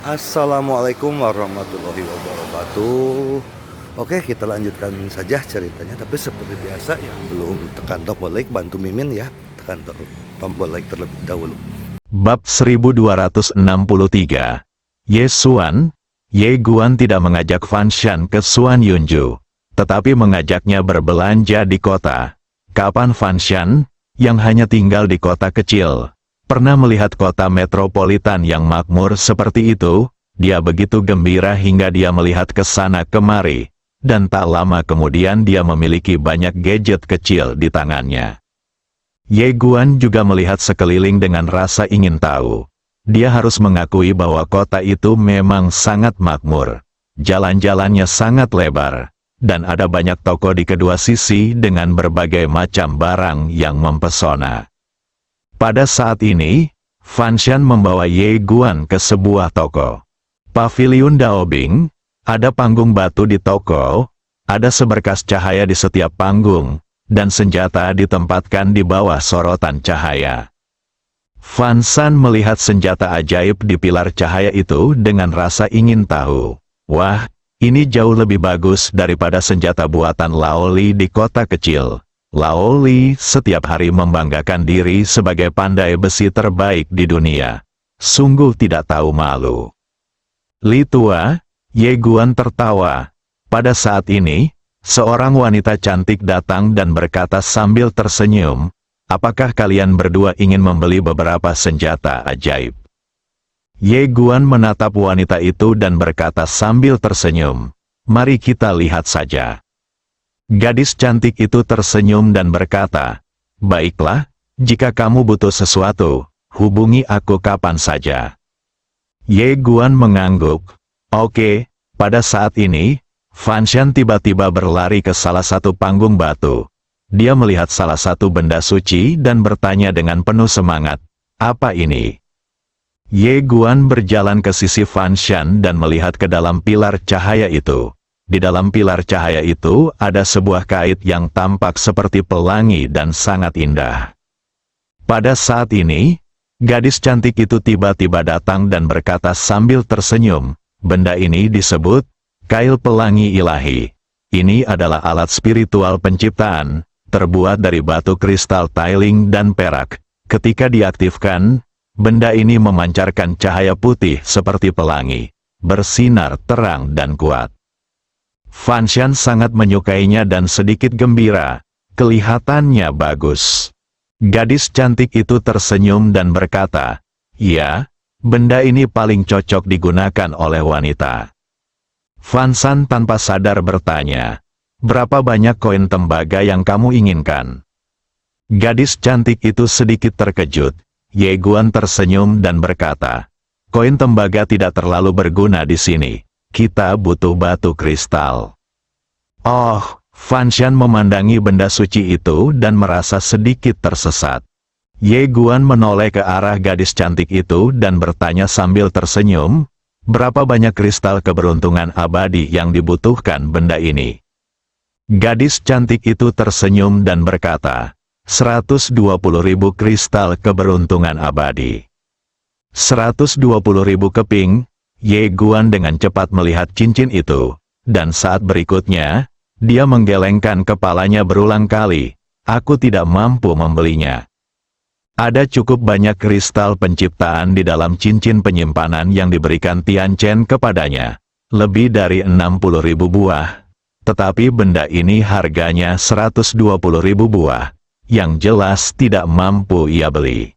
Assalamualaikum warahmatullahi wabarakatuh. Oke, kita lanjutkan saja ceritanya. Tapi seperti biasa ya, belum tekan tombol like, bantu Mimin ya, tekan tombol like terlebih dahulu. Bab 1263. Ye Xuan, Ye Guan tidak mengajak Fan Shan ke Xuan Yunju, tetapi mengajaknya berbelanja di kota. Kapan Fan Shan, yang hanya tinggal di kota kecil, pernah melihat kota metropolitan yang makmur seperti itu, dia begitu gembira hingga dia melihat ke sana kemari, dan tak lama kemudian dia memiliki banyak gadget kecil di tangannya. Ye Guan juga melihat sekeliling dengan rasa ingin tahu. Dia harus mengakui bahwa kota itu memang sangat makmur. Jalan-jalannya sangat lebar, dan ada banyak toko di kedua sisi dengan berbagai macam barang yang mempesona. Pada saat ini, Fan Shan membawa Ye Guan ke sebuah toko. Paviliun Daobing, ada panggung batu di toko, ada seberkas cahaya di setiap panggung, dan senjata ditempatkan di bawah sorotan cahaya. Fan Shan melihat senjata ajaib di pilar cahaya itu dengan rasa ingin tahu. Wah, ini jauh lebih bagus daripada senjata buatan Lao Li di kota kecil. Lao Li setiap hari membanggakan diri sebagai pandai besi terbaik di dunia. Sungguh tidak tahu malu. Li tua, Ye Guan tertawa. Pada saat ini, seorang wanita cantik datang dan berkata sambil tersenyum, "Apakah kalian berdua ingin membeli beberapa senjata ajaib?" Ye Guan menatap wanita itu dan berkata sambil tersenyum, "Mari kita lihat saja." Gadis cantik itu tersenyum dan berkata, "Baiklah, jika kamu butuh sesuatu, hubungi aku kapan saja." Ye Guan mengangguk. Oke. Pada saat ini, Fan Shan tiba-tiba berlari ke salah satu panggung batu. Dia melihat salah satu benda suci dan bertanya dengan penuh semangat, "Apa ini?" Ye Guan berjalan ke sisi Fan Shan dan melihat ke dalam pilar cahaya itu. Di dalam pilar cahaya itu ada sebuah kait yang tampak seperti pelangi dan sangat indah. Pada saat ini, gadis cantik itu tiba-tiba datang dan berkata sambil tersenyum, "Benda ini disebut kail pelangi ilahi. Ini adalah alat spiritual penciptaan, terbuat dari batu kristal tiling dan perak. Ketika diaktifkan, benda ini memancarkan cahaya putih seperti pelangi, bersinar terang dan kuat." Fan Shan sangat menyukainya dan sedikit gembira. Kelihatannya bagus. Gadis cantik itu tersenyum dan berkata, "Ya, benda ini paling cocok digunakan oleh wanita." Fan Shan tanpa sadar bertanya, "Berapa banyak koin tembaga yang kamu inginkan?" Gadis cantik itu sedikit terkejut. Ye Guan tersenyum dan berkata, "Koin tembaga tidak terlalu berguna di sini. Kita butuh batu kristal." Oh, Fan Shan memandangi benda suci itu dan merasa sedikit tersesat. Ye Guan menoleh ke arah gadis cantik itu dan bertanya sambil tersenyum, "Berapa banyak kristal keberuntungan abadi yang dibutuhkan benda ini?" Gadis cantik itu tersenyum dan berkata, 120.000 kristal keberuntungan abadi. 120.000 keping. Ye Guan dengan cepat melihat cincin itu, dan saat berikutnya, dia menggelengkan kepalanya berulang kali. "Aku tidak mampu membelinya." Ada cukup banyak kristal penciptaan di dalam cincin penyimpanan yang diberikan Tian Chen kepadanya. Lebih dari 60.000 buah. Tetapi benda ini harganya 120.000 buah. Yang jelas tidak mampu ia beli.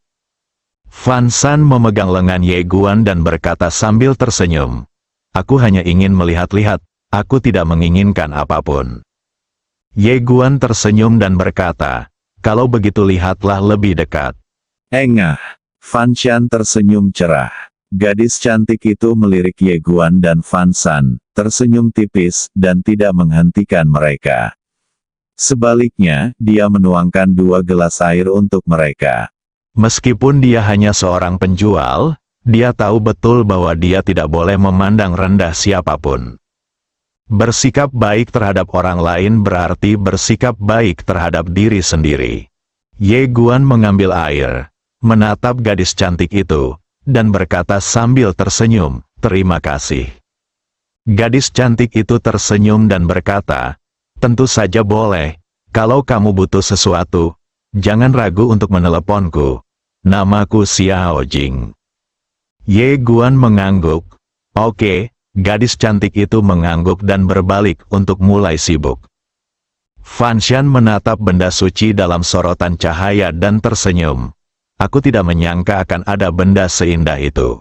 Fan Shan memegang lengan Ye Guan dan berkata sambil tersenyum, "Aku hanya ingin melihat-lihat, aku tidak menginginkan apapun." Ye Guan tersenyum dan berkata, "Kalau begitu lihatlah lebih dekat." Engah. Fan Shan tersenyum cerah. Gadis cantik itu melirik Ye Guan dan Fan Shan, tersenyum tipis, dan tidak menghentikan mereka. Sebaliknya, dia menuangkan 2 gelas air untuk mereka. Meskipun dia hanya seorang penjual, dia tahu betul bahwa dia tidak boleh memandang rendah siapapun. Bersikap baik terhadap orang lain berarti bersikap baik terhadap diri sendiri. Ye Guan mengambil air, menatap gadis cantik itu, dan berkata sambil tersenyum, terima kasih. Gadis cantik itu tersenyum dan berkata, tentu saja boleh, kalau kamu butuh sesuatu, jangan ragu untuk meneleponku. Namaku Xiao Jing. Ye Guan mengangguk. Oke, gadis cantik itu mengangguk dan berbalik untuk mulai sibuk. Fan Shan menatap benda suci dalam sorotan cahaya dan tersenyum. Aku tidak menyangka akan ada benda seindah itu.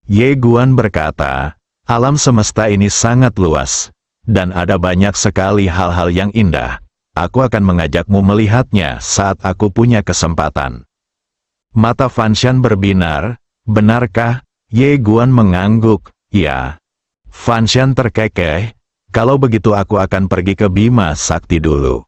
Ye Guan berkata, alam semesta ini sangat luas, dan ada banyak sekali hal-hal yang indah. Aku akan mengajakmu melihatnya saat aku punya kesempatan. Mata Fan Shan berbinar. Benarkah? Ye Guan mengangguk. Ya. Fan Shan terkekeh. Kalau begitu aku akan pergi ke Bima Sakti dulu.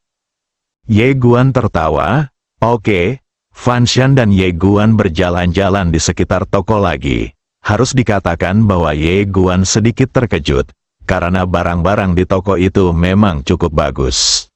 Ye Guan tertawa. Oke. Fan Shan dan Ye Guan berjalan-jalan di sekitar toko lagi. Harus dikatakan bahwa Ye Guan sedikit terkejut, karena barang-barang di toko itu memang cukup bagus.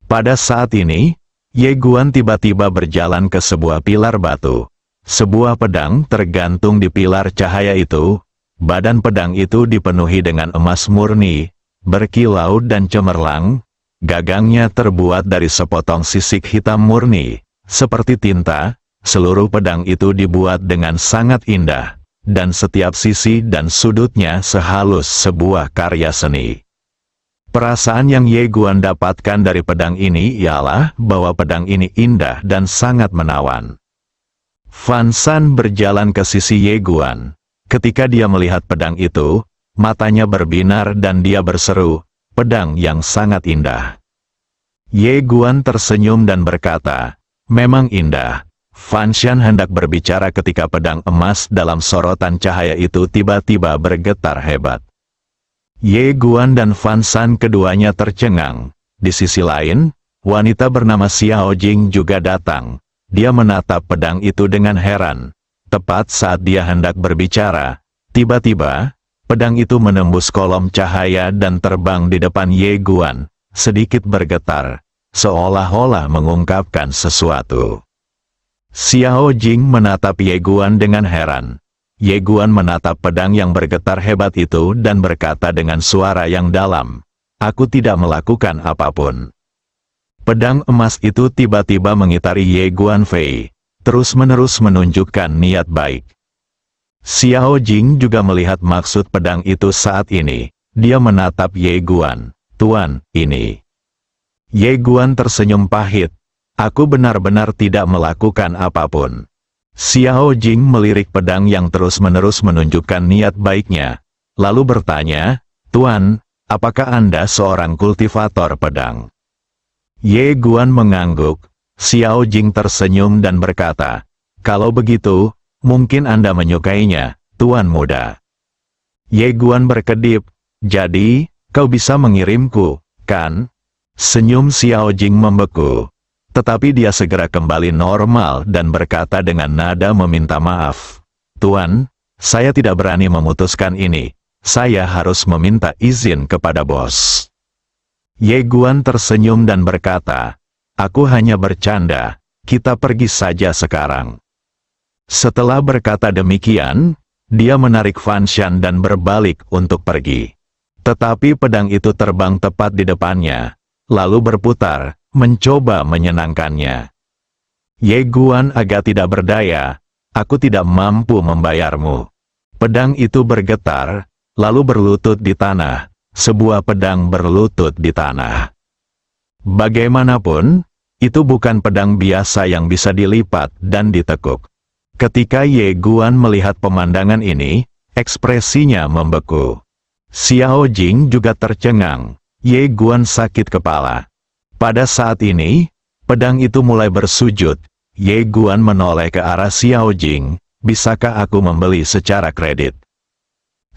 Pada saat ini, Ye Guan tiba-tiba berjalan ke sebuah pilar batu. Sebuah pedang tergantung di pilar cahaya itu. Badan pedang itu dipenuhi dengan emas murni, berkilau dan cemerlang. Gagangnya terbuat dari sepotong sisik hitam murni, seperti tinta. Seluruh pedang itu dibuat dengan sangat indah, dan setiap sisi dan sudutnya sehalus sebuah karya seni. Perasaan yang Ye Guan dapatkan dari pedang ini ialah bahwa pedang ini indah dan sangat menawan. Fan Shan berjalan ke sisi Ye Guan. Ketika dia melihat pedang itu, matanya berbinar dan dia berseru, pedang yang sangat indah. Ye Guan tersenyum dan berkata, memang indah. Fan Shan hendak berbicara ketika pedang emas dalam sorotan cahaya itu tiba-tiba bergetar hebat. Ye Guan dan Fan Shan keduanya tercengang. Di sisi lain, wanita bernama Xiao Jing juga datang. Dia menatap pedang itu dengan heran. Tepat saat dia hendak berbicara, tiba-tiba, pedang itu menembus kolom cahaya dan terbang di depan Ye Guan, sedikit bergetar, seolah-olah mengungkapkan sesuatu. Xiao Jing menatap Ye Guan dengan heran. Ye Guan menatap pedang yang bergetar hebat itu dan berkata dengan suara yang dalam, aku tidak melakukan apapun. Pedang emas itu tiba-tiba mengitari Ye Guan Fei, terus-menerus menunjukkan niat baik. Xiao Jing juga melihat maksud pedang itu saat ini. Dia menatap Ye Guan. Tuan, ini. Ye Guan tersenyum pahit. Aku benar-benar tidak melakukan apapun. Xiao Jing melirik pedang yang terus-menerus menunjukkan niat baiknya, lalu bertanya, Tuan, apakah Anda seorang kultivator pedang? Ye Guan mengangguk. Xiao Jing tersenyum dan berkata, kalau begitu, mungkin Anda menyukainya, Tuan muda. Ye Guan berkedip, jadi, kau bisa mengirimku, kan? Senyum Xiao Jing membeku. Tetapi dia segera kembali normal dan berkata dengan nada meminta maaf. Tuan, saya tidak berani memutuskan ini. Saya harus meminta izin kepada bos. Ye Guan tersenyum dan berkata, aku hanya bercanda, kita pergi saja sekarang. Setelah berkata demikian, dia menarik Fan Shan dan berbalik untuk pergi. Tetapi pedang itu terbang tepat di depannya, lalu berputar, mencoba menyenangkannya. Ye Guan agak tidak berdaya, aku tidak mampu membayarmu. Pedang itu bergetar, lalu berlutut di tanah. Sebuah pedang berlutut di tanah. Bagaimanapun, itu bukan pedang biasa yang bisa dilipat dan ditekuk. Ketika Ye Guan melihat pemandangan ini, ekspresinya membeku. Xiao Jing juga tercengang. Ye Guan sakit kepala. Pada saat ini, pedang itu mulai bersujud. Ye Guan menoleh ke arah Xiao Jing, bisakah aku membeli secara kredit?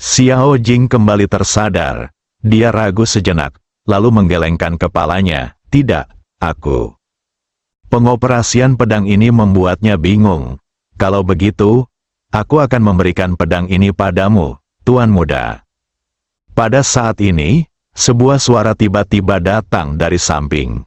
Xiao Jing kembali tersadar. Dia ragu sejenak, lalu menggelengkan kepalanya. Tidak, aku. Pengoperasian pedang ini membuatnya bingung. Kalau begitu, aku akan memberikan pedang ini padamu, Tuan muda. Pada saat ini, sebuah suara tiba-tiba datang dari samping.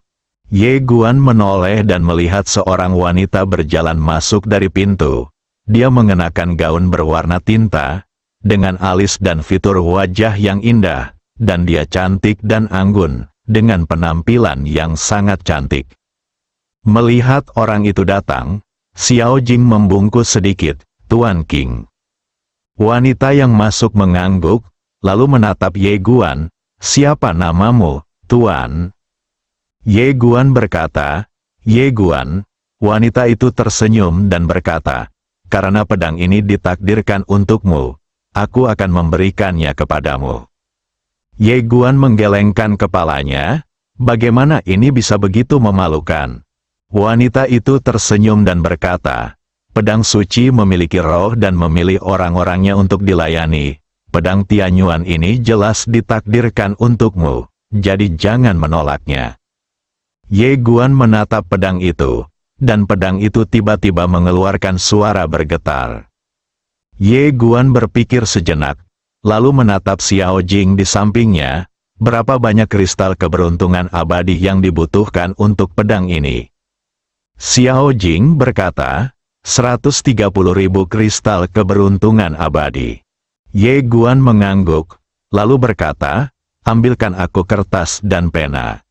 Ye Guan menoleh dan melihat seorang wanita berjalan masuk dari pintu. Dia mengenakan gaun berwarna tinta. dengan alis dan fitur wajah yang indah, dan dia cantik dan anggun, dengan penampilan yang sangat cantik. Melihat orang itu datang, Xiao Jing membungkus sedikit, "Tuan King." Wanita yang masuk mengangguk, lalu menatap Ye Guan, "Siapa namamu, Tuan?" Ye Guan berkata, "Ye Guan." Wanita itu tersenyum dan berkata, "Karena pedang ini ditakdirkan untukmu, aku akan memberikannya kepadamu." Ye Guan menggelengkan kepalanya, "Bagaimana ini bisa begitu memalukan?" Wanita itu tersenyum dan berkata, "Pedang suci memiliki roh dan memilih orang-orangnya untuk dilayani. Pedang Tianyuan ini jelas ditakdirkan untukmu, jadi jangan menolaknya." Ye Guan menatap pedang itu, dan pedang itu tiba-tiba mengeluarkan suara bergetar. Ye Guan berpikir sejenak, lalu menatap Xiao Jing di sampingnya, "Berapa banyak kristal keberuntungan abadi yang dibutuhkan untuk pedang ini?" Xiao Jing berkata, 130.000 kristal keberuntungan abadi. Ye Guan mengangguk, lalu berkata, "Ambilkan aku kertas dan pena."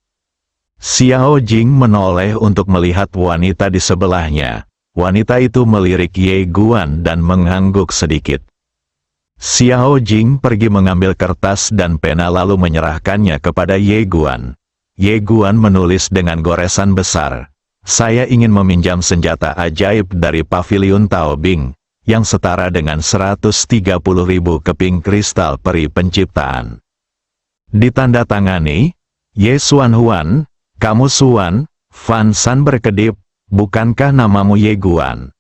Xiao Jing menoleh untuk melihat wanita di sebelahnya. Wanita itu melirik Ye Guan dan mengangguk sedikit. Xiao Jing pergi mengambil kertas dan pena lalu menyerahkannya kepada Ye Guan. Ye Guan menulis dengan goresan besar, "Saya ingin meminjam senjata ajaib dari Paviliun Taobing, yang setara dengan 130.000 keping kristal peri penciptaan." Ditandatangani, Ye Xuan Huan. "Kamu Xuan?" Fan San berkedip, "Bukankah namamu Ye Guan?"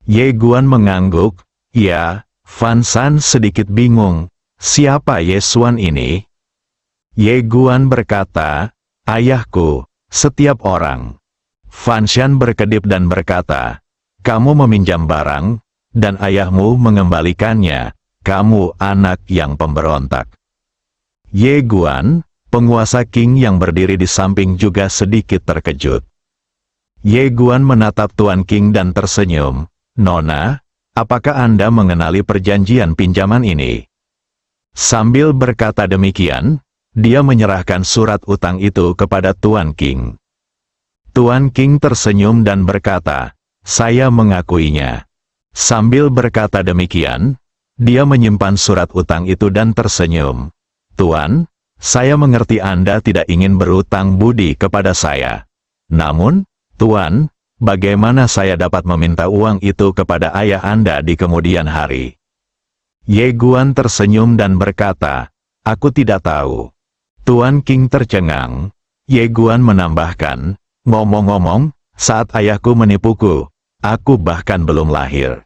Ye Guan mengangguk, "Ya." Fan San sedikit bingung, "Siapa Ye Xuan ini?" Ye Guan berkata, "Ayahku, setiap orang." Fan Shan berkedip dan berkata, "Kamu meminjam barang, dan ayahmu mengembalikannya. Kamu anak yang pemberontak." Ye Guan, penguasa Qing yang berdiri di samping juga sedikit terkejut. Ye Guan menatap Tuan Qing dan tersenyum, "Nona, apakah Anda mengenali perjanjian pinjaman ini?" Sambil berkata demikian, dia menyerahkan surat utang itu kepada Tuan Qing. Tuan Qing tersenyum dan berkata, "Saya mengakuinya." Sambil berkata demikian, dia menyimpan surat utang itu dan tersenyum. "Tuan, saya mengerti Anda tidak ingin berutang budi kepada saya. Namun, Tuan, bagaimana saya dapat meminta uang itu kepada ayah Anda di kemudian hari?" Ye Guan tersenyum dan berkata, "Aku tidak tahu." Tuan Qing tercengang. Ye Guan menambahkan, "Ngomong-ngomong, saat ayahku menipuku, aku bahkan belum lahir."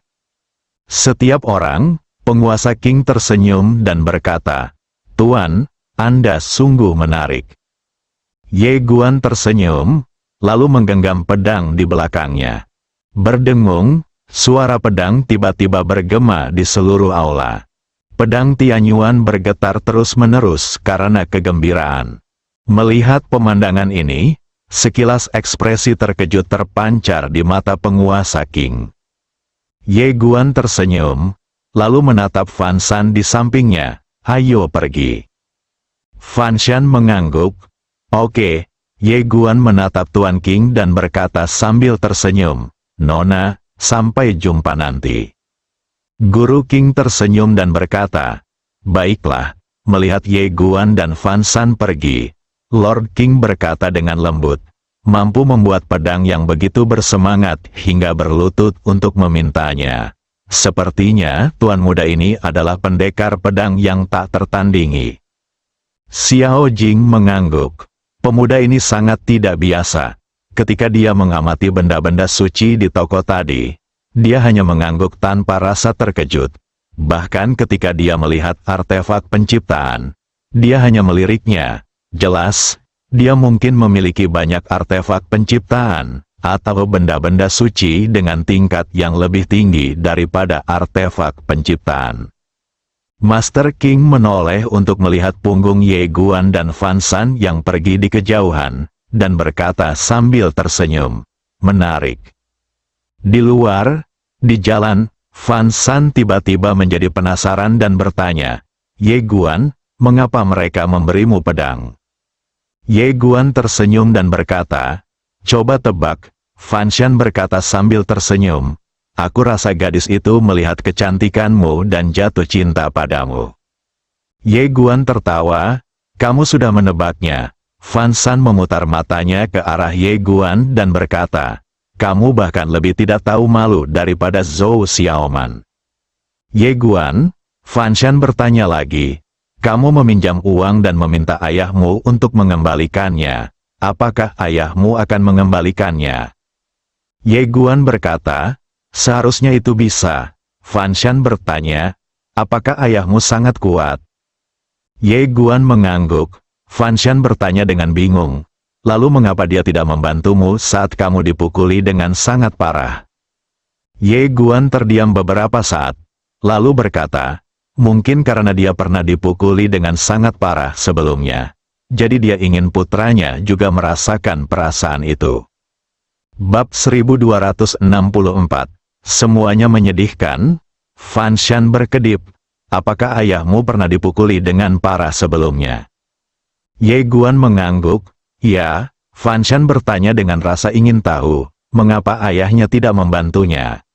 Setiap orang, penguasa Qing tersenyum dan berkata, "Tuan, Anda sungguh menarik." Ye Guan tersenyum, lalu menggenggam pedang di belakangnya. Berdengung, suara pedang tiba-tiba bergema di seluruh aula. Pedang Tianyuan bergetar terus-menerus karena kegembiraan. Melihat pemandangan ini, sekilas ekspresi terkejut terpancar di mata penguasa Qing. Ye Guan tersenyum, lalu menatap Fan San di sampingnya, "Ayo pergi." Fan Shan mengangguk. "Oke." Ye Guan menatap Tuan Qing dan berkata sambil tersenyum, "Nona, sampai jumpa nanti." Guru Qing tersenyum dan berkata, "Baiklah." Melihat Ye Guan dan Fan San pergi, Lord Qing berkata dengan lembut, "Mampu membuat pedang yang begitu bersemangat hingga berlutut untuk memintanya. Sepertinya tuan muda ini adalah pendekar pedang yang tak tertandingi." Xiao Jing mengangguk. Pemuda ini sangat tidak biasa. Ketika dia mengamati benda-benda suci di toko tadi, dia hanya mengangguk tanpa rasa terkejut. Bahkan ketika dia melihat artefak penciptaan, dia hanya meliriknya. Jelas, dia mungkin memiliki banyak artefak penciptaan, atau benda-benda suci dengan tingkat yang lebih tinggi daripada artefak penciptaan. Master Qing menoleh untuk melihat punggung Ye Guan dan Fan San yang pergi di kejauhan, dan berkata sambil tersenyum, "Menarik." Di luar, di jalan, Fan San tiba-tiba menjadi penasaran dan bertanya, Ye Guan, mengapa mereka memberimu pedang? Ye Guan tersenyum dan berkata, coba tebak. Fan Shan berkata sambil tersenyum, aku rasa gadis itu melihat kecantikanmu dan jatuh cinta padamu. Ye Guan tertawa, kamu sudah menebaknya. Fan San memutar matanya ke arah Ye Guan dan berkata, kamu bahkan lebih tidak tahu malu daripada Zhou Xiaoman. Ye Guan, Fan Shan bertanya lagi, kamu meminjam uang dan meminta ayahmu untuk mengembalikannya. Apakah ayahmu akan mengembalikannya? Ye Guan berkata, seharusnya itu bisa. Fan Shan bertanya, apakah ayahmu sangat kuat? Ye Guan mengangguk. Fan Shan bertanya dengan bingung, lalu mengapa dia tidak membantumu saat kamu dipukuli dengan sangat parah? Ye Guan terdiam beberapa saat, lalu berkata, mungkin karena dia pernah dipukuli dengan sangat parah sebelumnya. Jadi dia ingin putranya juga merasakan perasaan itu. Bab 1264. Semuanya menyedihkan. Fan Shan berkedip. Apakah ayahmu pernah dipukuli dengan parah sebelumnya? Ye Guan mengangguk. Ya. Fan Shan bertanya dengan rasa ingin tahu, mengapa ayahnya tidak membantunya.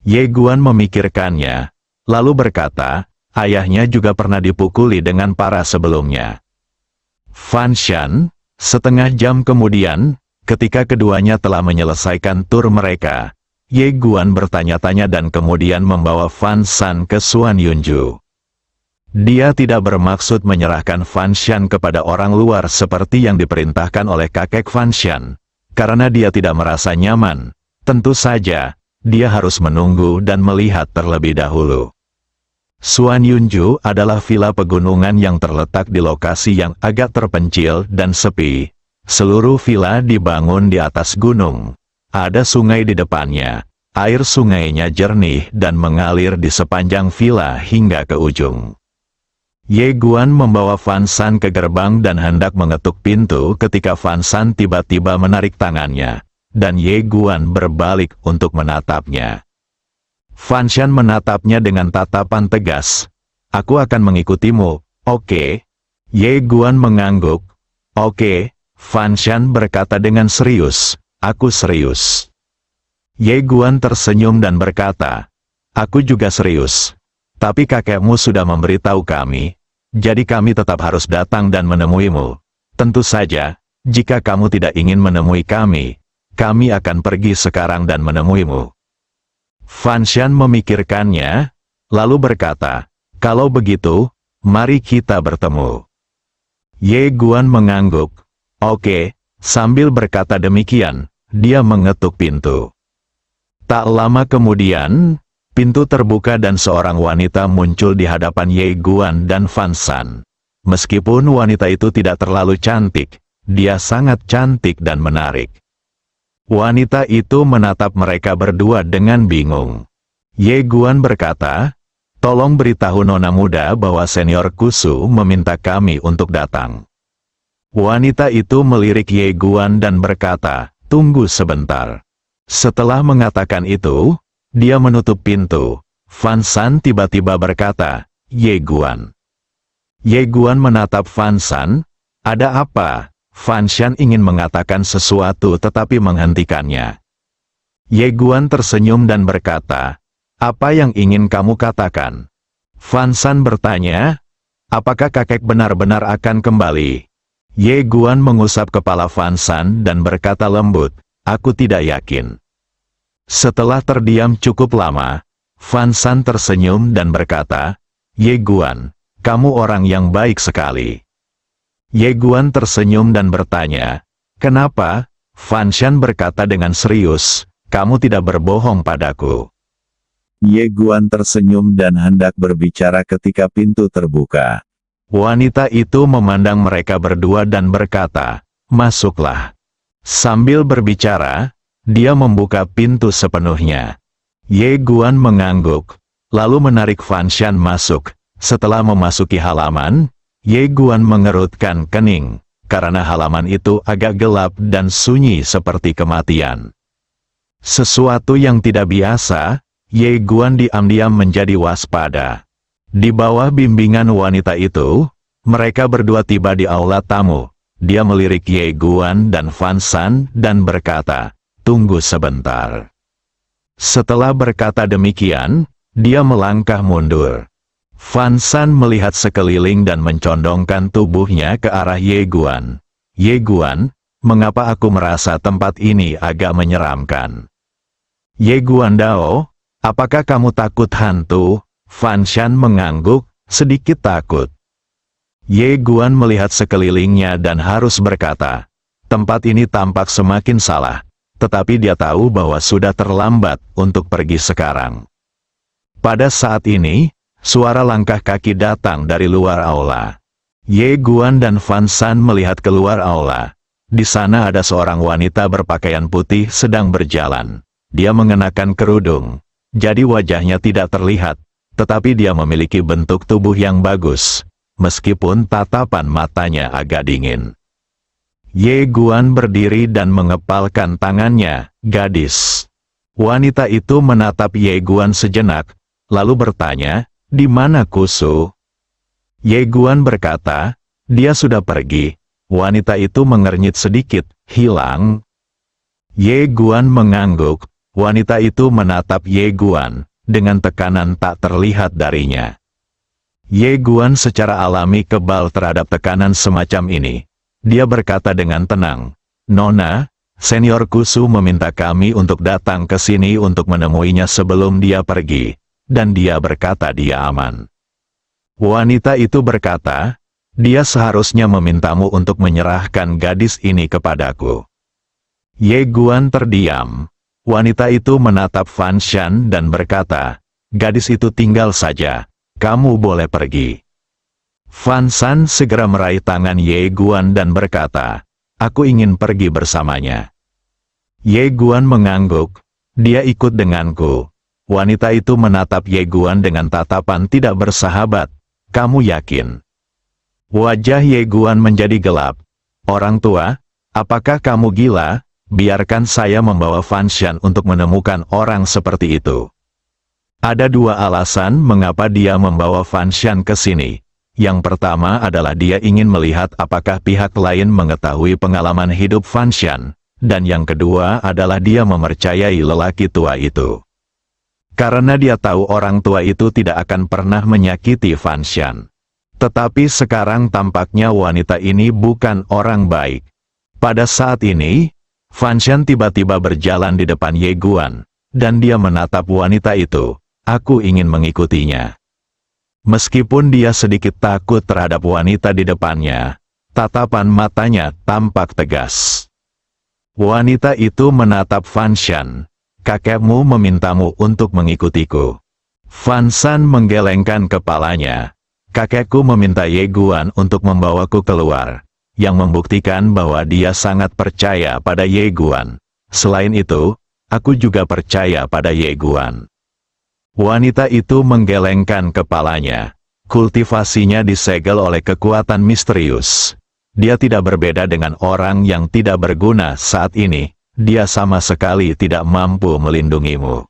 Ye Guan memikirkannya, lalu berkata, ayahnya juga pernah dipukuli dengan parah sebelumnya. Fan Shan, setengah jam kemudian, ketika keduanya telah menyelesaikan tur mereka, Ye Guan bertanya-tanya dan kemudian membawa Fan San ke Xuan Yunju. Dia tidak bermaksud menyerahkan Fan Shan kepada orang luar seperti yang diperintahkan oleh kakek Fan Shan, karena dia tidak merasa nyaman. Tentu saja, dia harus menunggu dan melihat terlebih dahulu. Xuan Yunju adalah villa pegunungan yang terletak di lokasi yang agak terpencil dan sepi. Seluruh villa dibangun di atas gunung. Ada sungai di depannya. Air sungainya jernih dan mengalir di sepanjang villa hingga ke ujung. Ye Guan membawa Fan San ke gerbang dan hendak mengetuk pintu ketika Fan San tiba-tiba menarik tangannya, dan Ye Guan berbalik untuk menatapnya. Fan Shan menatapnya dengan tatapan tegas. Aku akan mengikutimu, oke? Ye Guan mengangguk. Oke, Fan Shan berkata dengan serius, aku serius. Ye Guan tersenyum dan berkata, aku juga serius. Tapi kakekmu sudah memberitahu kami, jadi kami tetap harus datang dan menemuimu. Tentu saja, jika kamu tidak ingin menemui kami akan pergi sekarang dan menemuimu. Fan Shan memikirkannya, lalu berkata, kalau begitu, mari kita bertemu. Ye Guan mengangguk. Oke, sambil berkata demikian, dia mengetuk pintu. Tak lama kemudian, pintu terbuka dan seorang wanita muncul di hadapan Ye Guan dan Fan San. Meskipun wanita itu tidak terlalu cantik, dia sangat cantik dan menarik. Wanita itu menatap mereka berdua dengan bingung. Ye Guan berkata, tolong beritahu nona muda bahwa senior Kusu meminta kami untuk datang. Wanita itu melirik Ye Guan dan berkata, tunggu sebentar. Setelah mengatakan itu, dia menutup pintu. Fan San tiba-tiba berkata, Ye Guan. Ye Guan menatap Fan San. Ada apa? Fan Shan ingin mengatakan sesuatu tetapi menghentikannya. Ye Guan tersenyum dan berkata, apa yang ingin kamu katakan? Fan San bertanya, apakah kakek benar-benar akan kembali? Ye Guan mengusap kepala Fan San dan berkata lembut, aku tidak yakin. Setelah terdiam cukup lama, Fan San tersenyum dan berkata, Ye Guan, kamu orang yang baik sekali. Ye Guan tersenyum dan bertanya, kenapa? Fan Shan berkata dengan serius, kamu tidak berbohong padaku. Ye Guan tersenyum dan hendak berbicara ketika pintu terbuka. Wanita itu memandang mereka berdua dan berkata, masuklah. Sambil berbicara, dia membuka pintu sepenuhnya. Ye Guan mengangguk, lalu menarik Fan Shan masuk. Setelah memasuki halaman, Ye Guan mengerutkan kening, karena halaman itu agak gelap dan sunyi seperti kematian. Sesuatu yang tidak biasa, Ye Guan diam-diam menjadi waspada. Di bawah bimbingan wanita itu, mereka berdua tiba di aula tamu. Dia melirik Ye Guan dan Fan Shan dan berkata, "Tunggu sebentar." Setelah berkata demikian, dia melangkah mundur. Fan Shan melihat sekeliling dan mencondongkan tubuhnya ke arah Ye Guan. "Ye Guan, mengapa aku merasa tempat ini agak menyeramkan?" "Ye Guan Dao, apakah kamu takut hantu?" Fan Shan mengangguk, sedikit takut. Ye Guan melihat sekelilingnya dan harus berkata, tempat ini tampak semakin salah, tetapi dia tahu bahwa sudah terlambat untuk pergi sekarang. Pada saat ini, suara langkah kaki datang dari luar aula. Ye Guan dan Fan Shan melihat keluar aula. Di sana ada seorang wanita berpakaian putih sedang berjalan. Dia mengenakan kerudung, jadi wajahnya tidak terlihat, tetapi dia memiliki bentuk tubuh yang bagus, meskipun tatapan matanya agak dingin. Ye Guan berdiri dan mengepalkan tangannya, "Gadis." Wanita itu menatap Ye Guan sejenak, lalu bertanya, "Di mana Kusu?" Ye Guan berkata, "Dia sudah pergi." Wanita itu mengernyit sedikit, "Hilang?" Ye Guan mengangguk. Wanita itu menatap Ye Guan dengan tekanan tak terlihat darinya. Ye Guan secara alami kebal terhadap tekanan semacam ini. Dia berkata dengan tenang, "Nona, Senior Kusu meminta kami untuk datang ke sini untuk menemuinya sebelum dia pergi, dan dia berkata dia aman." Wanita itu berkata, "Dia seharusnya memintamu untuk menyerahkan gadis ini kepadaku." Ye Guan terdiam. Wanita itu menatap Fan Shan dan berkata, "Gadis itu tinggal saja. Kamu boleh pergi." Fan Shan segera meraih tangan Ye Guan dan berkata, "Aku ingin pergi bersamanya." Ye Guan mengangguk, "Dia ikut denganku." Wanita itu menatap Ye Guan dengan tatapan tidak bersahabat. "Kamu yakin?" Wajah Ye Guan menjadi gelap. "Orang tua, apakah kamu gila? Biarkan saya membawa Fan Shan untuk menemukan orang seperti itu." Ada dua alasan mengapa dia membawa Fan Shan ke sini. Yang pertama adalah dia ingin melihat apakah pihak lain mengetahui pengalaman hidup Fan Shan, dan yang kedua adalah dia mempercayai lelaki tua itu. Karena dia tahu orang tua itu tidak akan pernah menyakiti Fan Shan. Tetapi sekarang tampaknya wanita ini bukan orang baik. Pada saat ini, Fan Shan tiba-tiba berjalan di depan Ye Guan, dan dia menatap wanita itu. "Aku ingin mengikutinya." Meskipun dia sedikit takut terhadap wanita di depannya, tatapan matanya tampak tegas. Wanita itu menatap Fan Shan. "Kakekmu memintamu untuk mengikutiku." Fan Shan menggelengkan kepalanya. "Kakekku meminta Ye Guan untuk membawaku keluar," yang membuktikan bahwa dia sangat percaya pada Ye Guan. "Selain itu, aku juga percaya pada Ye Guan." Wanita itu menggelengkan kepalanya. Kultivasinya disegel oleh kekuatan misterius. Dia tidak berbeda dengan orang yang tidak berguna saat ini. Dia sama sekali tidak mampu melindungimu.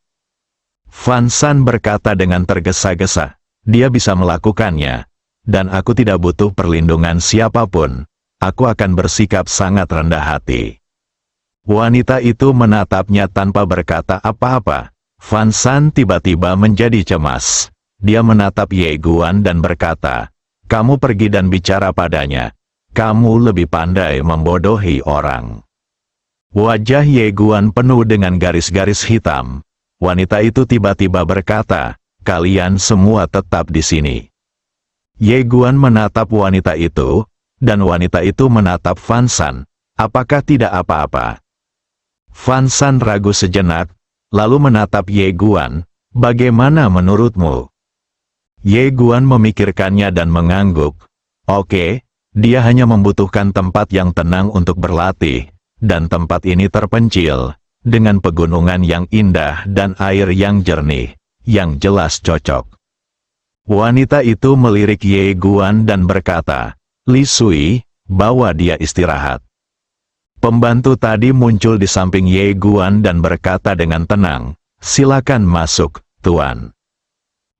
Fan Shan berkata dengan tergesa-gesa, "Dia bisa melakukannya, dan aku tidak butuh perlindungan siapapun. Aku akan bersikap sangat rendah hati." Wanita itu menatapnya tanpa berkata apa-apa. Fan Shan tiba-tiba menjadi cemas. Dia menatap Ye Guan dan berkata, "Kamu pergi dan bicara padanya. Kamu lebih pandai membodohi orang." Wajah Ye Guan penuh dengan garis-garis hitam. Wanita itu tiba-tiba berkata, "Kalian semua tetap di sini." Ye Guan menatap wanita itu, dan wanita itu menatap Fan Shan. "Apakah tidak apa-apa?" Fan Shan ragu sejenak, lalu menatap Ye Guan. "Bagaimana menurutmu?" Ye Guan memikirkannya dan mengangguk. "Oke, dia hanya membutuhkan tempat yang tenang untuk berlatih, dan tempat ini terpencil, dengan pegunungan yang indah dan air yang jernih, yang jelas cocok." Wanita itu melirik Ye Guan dan berkata, "Li Sui, bawa dia istirahat." Pembantu tadi muncul di samping Ye Guan dan berkata dengan tenang, "Silakan masuk, Tuan.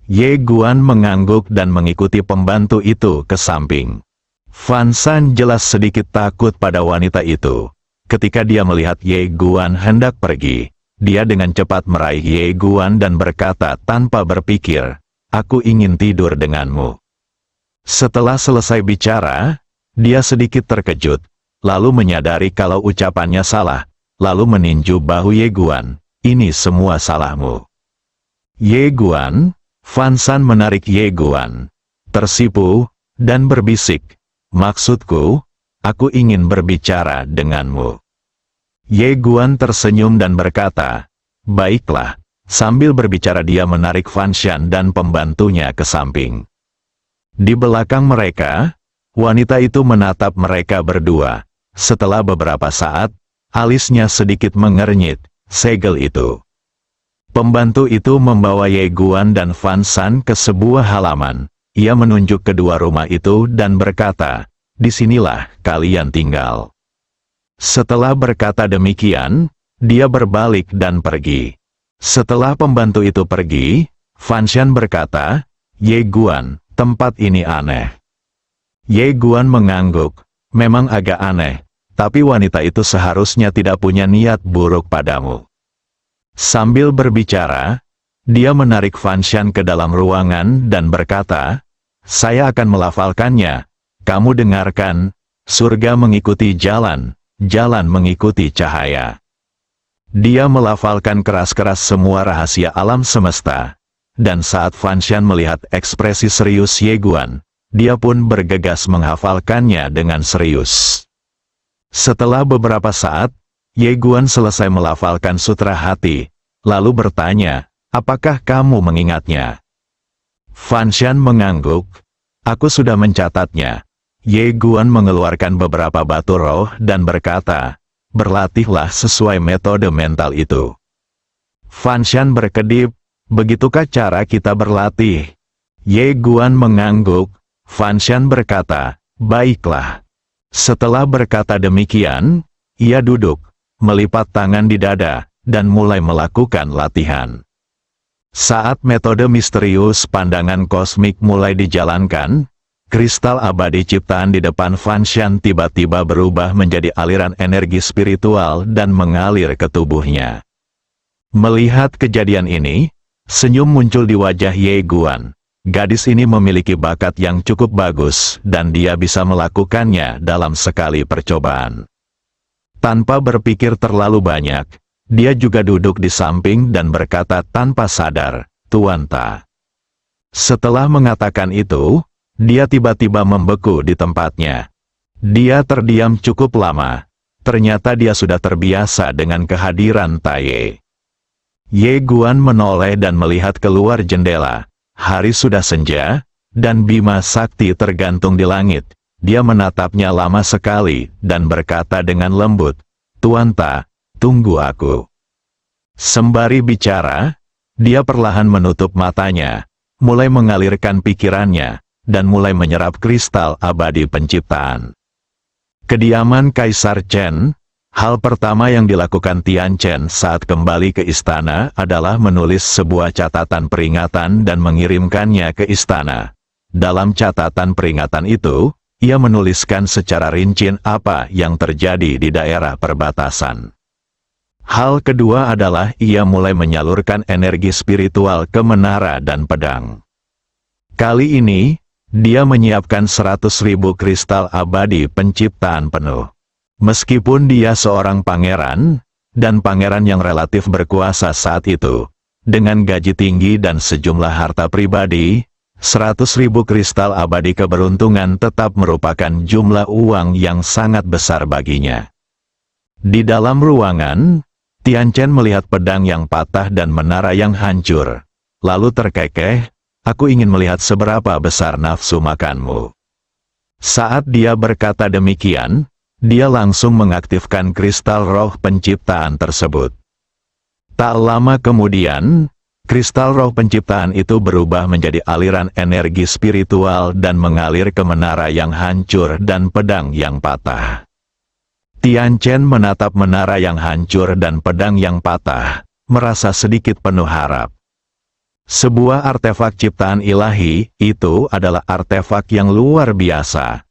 Ye Guan mengangguk dan mengikuti pembantu itu ke samping. Fan San jelas sedikit takut pada wanita itu. Ketika dia melihat Ye Guan hendak pergi, dia dengan cepat meraih Ye Guan dan berkata tanpa berpikir, "Aku ingin tidur denganmu." Setelah selesai bicara, dia sedikit terkejut, lalu menyadari kalau ucapannya salah, lalu meninju bahu Ye Guan. "Ini semua salahmu." Ye Guan, Fan San menarik Ye Guan, tersipu, dan berbisik, "Maksudku, aku ingin berbicara denganmu." Ye Guan tersenyum dan berkata, "Baiklah." Sambil berbicara dia menarik Fan Shan dan pembantunya ke samping. Di belakang mereka, wanita itu menatap mereka berdua. Setelah beberapa saat, alisnya sedikit mengernyit, segel itu. Pembantu itu membawa Ye Guan dan Fan San ke sebuah halaman. Ia menunjuk kedua rumah itu dan berkata, "Disinilah kalian tinggal." Setelah berkata demikian, dia berbalik dan pergi. Setelah pembantu itu pergi, Fan Shan berkata, "Ye Guan, tempat ini aneh." Ye Guan mengangguk, "Memang agak aneh, tapi wanita itu seharusnya tidak punya niat buruk padamu." Sambil berbicara, dia menarik Fan Shan ke dalam ruangan dan berkata, "Saya akan melafalkannya. Kamu dengarkan, surga mengikuti jalan, jalan mengikuti cahaya." Dia melafalkan keras-keras semua rahasia alam semesta. Dan saat Fan Shan melihat ekspresi serius Ye Guan, dia pun bergegas menghafalkannya dengan serius. Setelah beberapa saat, Ye Guan selesai melafalkan sutra hati, lalu bertanya, "Apakah kamu mengingatnya?" Fan Shan mengangguk, "Aku sudah mencatatnya." Ye Guan mengeluarkan beberapa batu roh dan berkata, "Berlatihlah sesuai metode mental itu." Fan Shan berkedip, "Begitukah cara kita berlatih?" Ye Guan mengangguk. Fan Shan berkata, "Baiklah." Setelah berkata demikian, ia duduk, melipat tangan di dada, dan mulai melakukan latihan. Saat metode misterius pandangan kosmik mulai dijalankan, kristal abadi ciptaan di depan Fan Shan tiba-tiba berubah menjadi aliran energi spiritual dan mengalir ke tubuhnya. Melihat kejadian ini, senyum muncul di wajah Ye Guan. Gadis ini memiliki bakat yang cukup bagus, dan dia bisa melakukannya dalam sekali percobaan. Tanpa berpikir terlalu banyak, dia juga duduk di samping dan berkata tanpa sadar, "Tuan Ta." Setelah mengatakan itu, dia tiba-tiba membeku di tempatnya. Dia terdiam cukup lama. Ternyata dia sudah terbiasa dengan kehadiran Taye. Ye Guan menoleh dan melihat keluar jendela. Hari sudah senja, dan Bima Sakti tergantung di langit. Dia menatapnya lama sekali, dan berkata dengan lembut, "Tuan Ta, tunggu aku." Sembari bicara, dia perlahan menutup matanya, mulai mengalirkan pikirannya, dan mulai menyerap kristal abadi penciptaan. Kediaman Kaisar Chen. Hal pertama yang dilakukan Tian Chen saat kembali ke istana adalah menulis sebuah catatan peringatan dan mengirimkannya ke istana. Dalam catatan peringatan itu, ia menuliskan secara rinci apa yang terjadi di daerah perbatasan. Hal kedua adalah ia mulai menyalurkan energi spiritual ke menara dan pedang. Kali ini, dia menyiapkan 100.000 kristal abadi penciptaan penuh. Meskipun dia seorang pangeran, dan pangeran yang relatif berkuasa saat itu, dengan gaji tinggi dan sejumlah harta pribadi, 100.000 kristal abadi keberuntungan tetap merupakan jumlah uang yang sangat besar baginya. Di dalam ruangan, Tian Chen melihat pedang yang patah dan menara yang hancur. Lalu terkekeh, "Aku ingin melihat seberapa besar nafsu makanmu." Saat dia berkata demikian, dia langsung mengaktifkan kristal roh penciptaan tersebut. Tak lama kemudian, kristal roh penciptaan itu berubah menjadi aliran energi spiritual dan mengalir ke menara yang hancur dan pedang yang patah. Tian Chen menatap menara yang hancur dan pedang yang patah, merasa sedikit penuh harap. Sebuah artefak ciptaan ilahi, itu adalah artefak yang luar biasa.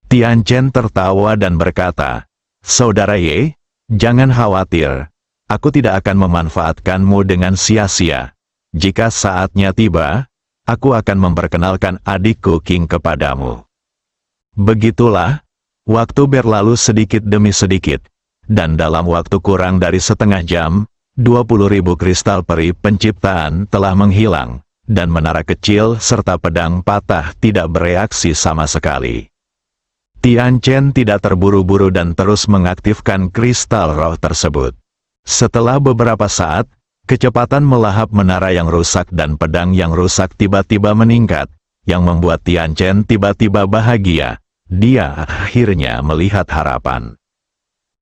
Tian Chen tertawa dan berkata, "Saudara Ye, jangan khawatir. Aku tidak akan memanfaatkanmu dengan sia-sia. Jika saatnya tiba, aku akan memperkenalkan adikku King kepadamu." Begitulah, waktu berlalu sedikit demi sedikit, dan dalam waktu kurang dari setengah jam, 20.000 kristal peri penciptaan telah menghilang, dan menara kecil serta pedang patah tidak bereaksi sama sekali. Tian Chen tidak terburu-buru dan terus mengaktifkan kristal roh tersebut. Setelah beberapa saat, kecepatan melahap menara yang rusak dan pedang yang rusak tiba-tiba meningkat, yang membuat Tian Chen tiba-tiba bahagia. Dia akhirnya melihat harapan.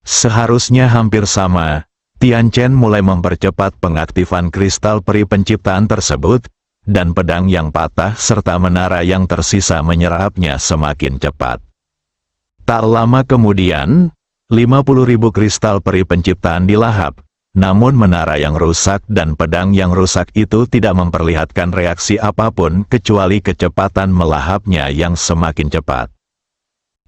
Seharusnya hampir sama, Tian Chen mulai mempercepat pengaktifan kristal peri penciptaan tersebut, dan pedang yang patah serta menara yang tersisa menyerapnya semakin cepat. Tak lama kemudian, 50.000 kristal peri penciptaan dilahap, namun menara yang rusak dan pedang yang rusak itu tidak memperlihatkan reaksi apapun kecuali kecepatan melahapnya yang semakin cepat.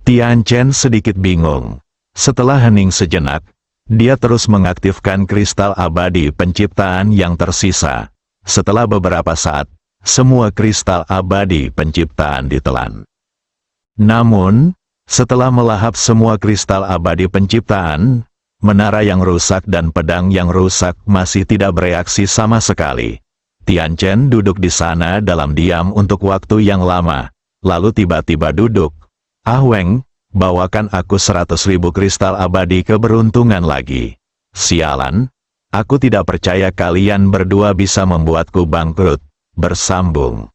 Tian Chen sedikit bingung. Setelah hening sejenak, dia terus mengaktifkan kristal abadi penciptaan yang tersisa. Setelah beberapa saat, semua kristal abadi penciptaan ditelan. Namun, setelah melahap semua kristal abadi penciptaan, menara yang rusak dan pedang yang rusak masih tidak bereaksi sama sekali. Tian Chen duduk di sana dalam diam untuk waktu yang lama, lalu tiba-tiba duduk. "Ah Weng, bawakan aku 100.000 kristal abadi keberuntungan lagi." "Sialan, aku tidak percaya kalian berdua bisa membuatku bangkrut." Bersambung.